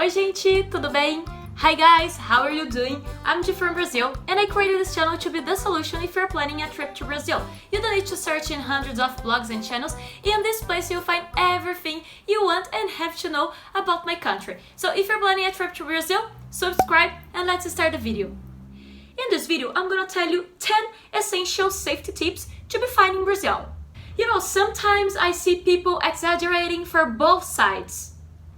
Oi gente, tudo bem? Hi guys, how are you doing? I'm G from Brazil and I created this channel to be the solution if you're planning a trip to Brazil. You don't need to search in hundreds of blogs and channels. In this place you'll find everything you want and have to know about my country. So if you're planning a trip to Brazil, subscribe and let's start the video. In this video, I'm gonna tell you 10 essential safety tips to be fine in Brazil. You know, sometimes I see people exaggerating for both sides.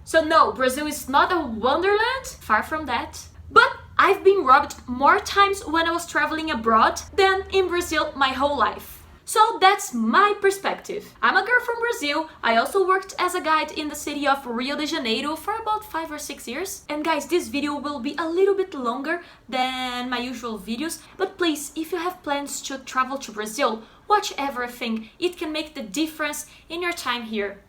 So no, Brazil is not a wonderland, far from that. But I've been robbed more times when I was traveling abroad than in Brazil my whole life. So that's my perspective. I'm a girl from Brazil. I also worked as a guide in the city of Rio de Janeiro for about 5 or 6 years. And guys, this video will be a little bit longer than my usual videos. But please, if you have plans to travel to Brazil, watch everything. It can make the difference in your time here.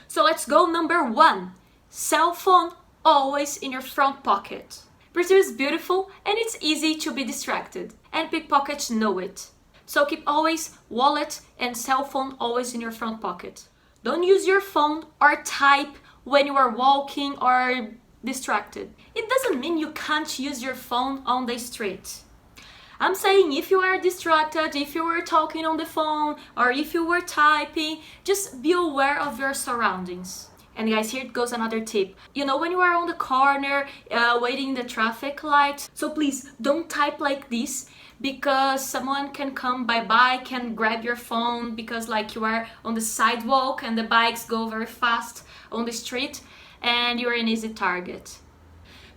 So let's go. Number 1. Cell phone always in your front pocket. Brazil is beautiful and it's easy to be distracted, and pickpockets know it. So keep always wallet and cell phone always in your front pocket. Don't use your phone or type when you are walking or distracted. It doesn't mean you can't use your phone on the street. I'm saying if you are distracted, if you were talking on the phone or if you were typing, just be aware of your surroundings. And guys, here goes another tip. You know, when you are on the corner waiting the traffic light, so please don't type like this, because someone can come by bike and grab your phone because like you are on the sidewalk and the bikes go very fast on the street and you're an easy target.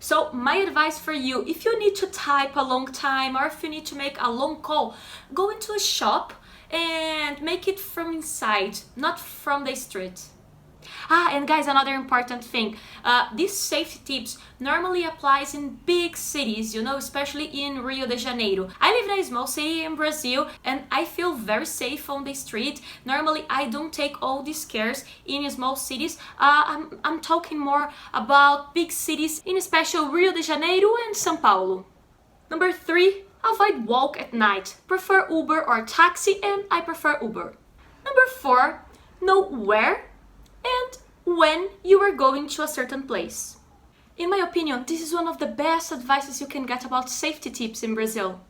So my advice for you, if you need to type a long time or if you need to make a long call, go into a shop and make it from inside, not from the street. And guys, another important thing, these safety tips normally applies in big cities, you know, especially in Rio de Janeiro. I live in a small city in Brazil and I feel very safe on the street. Normally I don't take all these cares in small cities. I'm talking more about big cities, in especially Rio de Janeiro and São Paulo. Number 3, avoid walk at night. Prefer Uber or taxi, and I prefer Uber. Number 4, know where and when you are going to a certain place. In my opinion, this is one of the best advices you can get about safety tips in Brazil.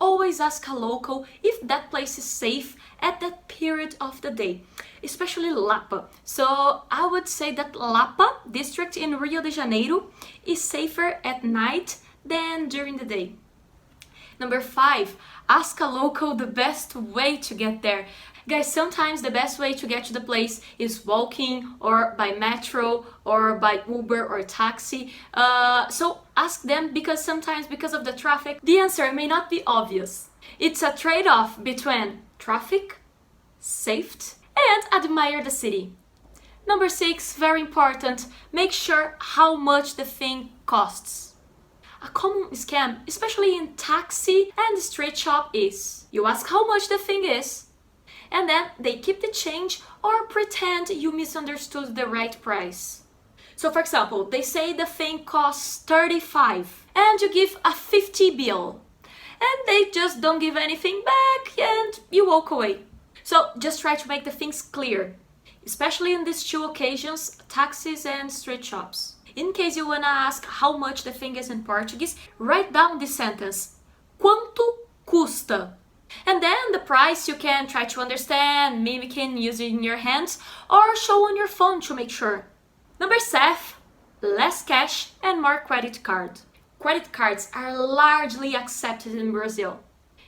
Always ask a local if that place is safe at that period of the day, especially LAPA. So I would say that LAPA district in Rio de Janeiro is safer at night than during the day. Number 5, ask a local the best way to get there. Guys, sometimes the best way to get to the place is walking or by metro or by Uber or taxi. So ask them, because sometimes because of the traffic, the answer may not be obvious. It's a trade-off between traffic, safety, and admire the city. Number 6, very important, make sure how much the thing costs. A common scam, especially in taxi and street shop, is you ask how much the thing is, and then they keep the change or pretend you misunderstood the right price. So for example, they say the thing costs 35 and you give a 50 bill, and they just don't give anything back and you walk away. So just try to make the things clear, especially in these two occasions, taxis and street shops. In case you wanna ask how much the thing is in Portuguese, write down this sentence: quanto custa? And then the price you can try to understand, mimicking, use it in your hands, or show on your phone to make sure. Number 7, less cash and more credit card. Credit cards are largely accepted in Brazil.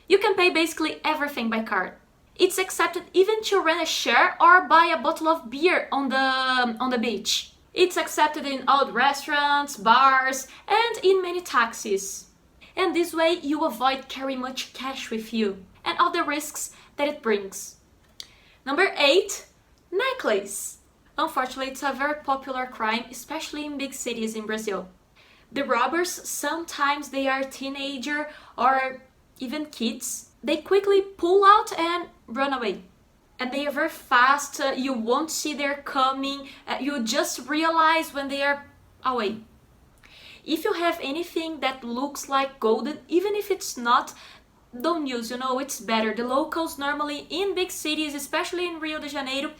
You can pay basically everything by card. It's accepted even to rent a share or buy a bottle of beer on the beach. It's accepted in all restaurants, bars, and in many taxis. And this way you avoid carrying much cash with you and all the risks that it brings. Number 8, necklace. Unfortunately, it's a very popular crime, especially in big cities in Brazil. The robbers, sometimes they are teenager or even kids. They quickly pull out and run away. And they are very fast, you won't see they're coming, you just realize when they are away. If you have anything that looks like golden, even if it's not, don't use, you know, it's better. The locals normally in big cities, especially in Rio de Janeiro,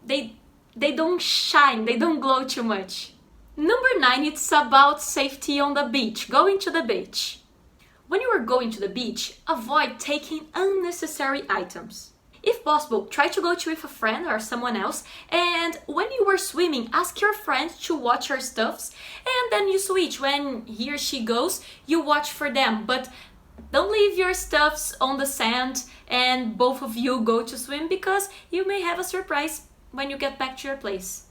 they don't shine, they don't glow too much. Number 9, it's about safety on the beach, going to the beach. When you are going to the beach, avoid taking unnecessary items. If possible, try to go with a friend or someone else, and when you are swimming, ask your friend to watch your stuffs, and then you switch. When he or she goes, you watch for them, but don't leave your stuffs on the sand and both of you go to swim, because you may have a surprise when you get back to your place.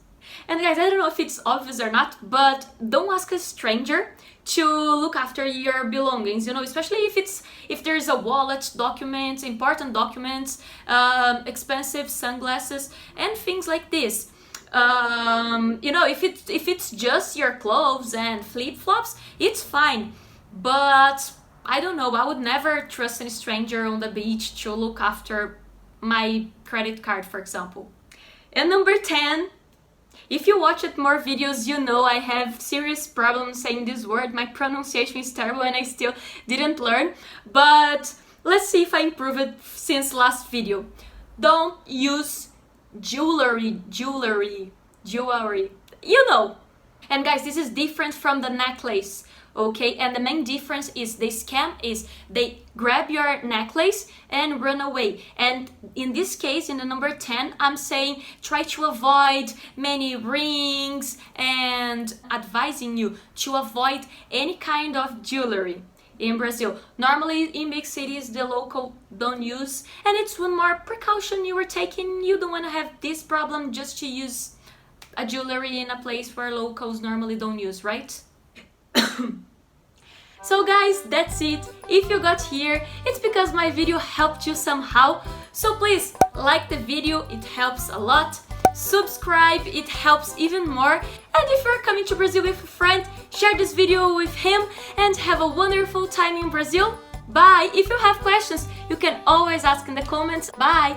And guys, I don't know if it's obvious or not, but don't ask a stranger to look after your belongings, you know, especially if there's a wallet, documents, important documents, expensive sunglasses and things like this. You know, if it's just your clothes and flip-flops, it's fine, but I don't know, I would never trust a stranger on the beach to look after my credit card, for example. And number 10, if you watched more videos, you know I have serious problems saying this word. My pronunciation is terrible and I still didn't learn, but let's see if I improve it since last video. Don't use jewelry, you know. And guys, this is different from the necklace, okay? And the main difference is the scam is they grab your necklace and run away. And in this case, in the number 10, I'm saying try to avoid many rings and advising you to avoid any kind of jewelry in Brazil. Normally in big cities, the local don't use, and it's one more precaution you are taking. You don't want to have this problem just to use a jewelry in a place where locals normally don't use, right? So guys, that's it. If you got here, it's because my video helped you somehow. So please like the video, it helps a lot. Subscribe, it helps even more. And if you're coming to Brazil with a friend, share this video with him and have a wonderful time in Brazil. Bye! If you have questions, you can always ask in the comments. Bye!